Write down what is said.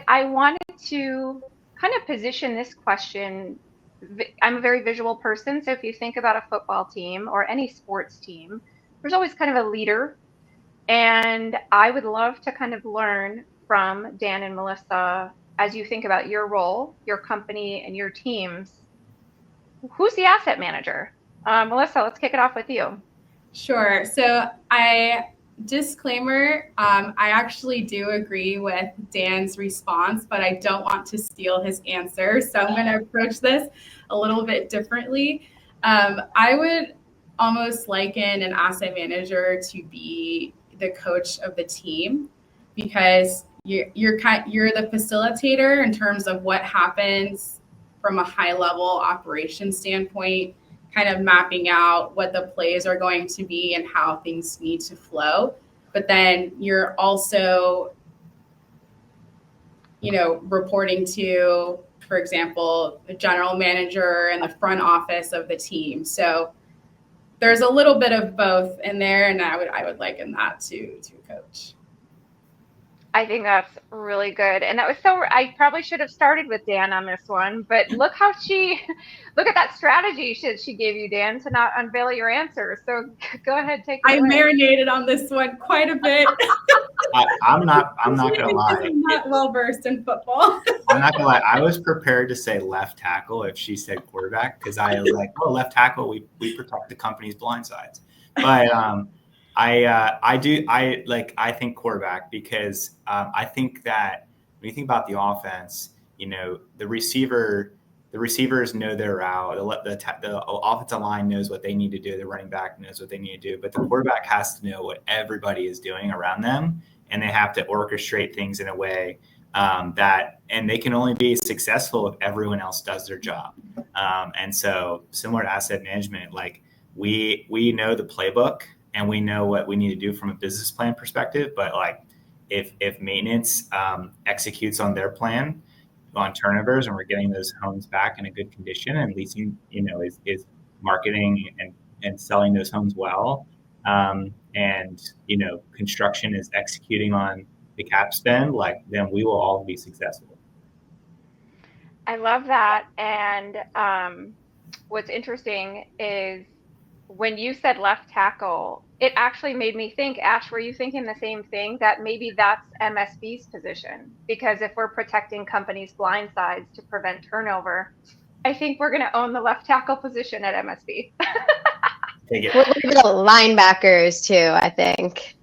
I wanted to kind of position this question. I'm a very visual person, so if you think about a football team or any sports team, there's always kind of a leader. And I would love to kind of learn from Dan and Melissa as you think about your role, your company, and your teams. Who's the asset manager? Melissa, let's kick it off with you. Sure. Disclaimer, I actually do agree with Dan's response, but I don't want to steal his answer. So I'm going to approach this a little bit differently. I would almost liken an asset manager to be the coach of the team, because you're the facilitator in terms of what happens from a high level operation standpoint, kind of mapping out what the plays are going to be and how things need to flow. But then you're also, reporting to, for example, the general manager and the front office of the team. So there's a little bit of both in there, and I would liken that to a coach. I think that's really good. And that was I probably should have started with Dan on this one, but look at that strategy she gave you, Dan, to not unveil your answer. So go ahead, take it away. I marinated on this one quite a bit. I'm not gonna lie. I'm not well versed in football. I'm not gonna lie. I was prepared to say left tackle if she said quarterback, because I was like, oh, left tackle, we protect the company's blind sides. But I think quarterback, because I think that when you think about the offense, the receivers know their route. The offensive line knows what they need to do. The running back knows what they need to do. But the quarterback has to know what everybody is doing around them, and they have to orchestrate things in a way and they can only be successful if everyone else does their job. And so, similar to asset management, like we know the playbook and we know what we need to do from a business plan perspective. But like if maintenance executes on their plan on turnovers and we're getting those homes back in a good condition, and leasing, is marketing and selling those homes well, and construction is executing on the cap spend, then we will all be successful. I love that. And what's interesting is when you said left tackle, it actually made me think, Ash, were you thinking the same thing, that maybe that's MSB's position? Because if we're protecting companies' blind sides to prevent turnover, I think we're going to own the left tackle position at MSB. Take it. We're the linebackers too, I think.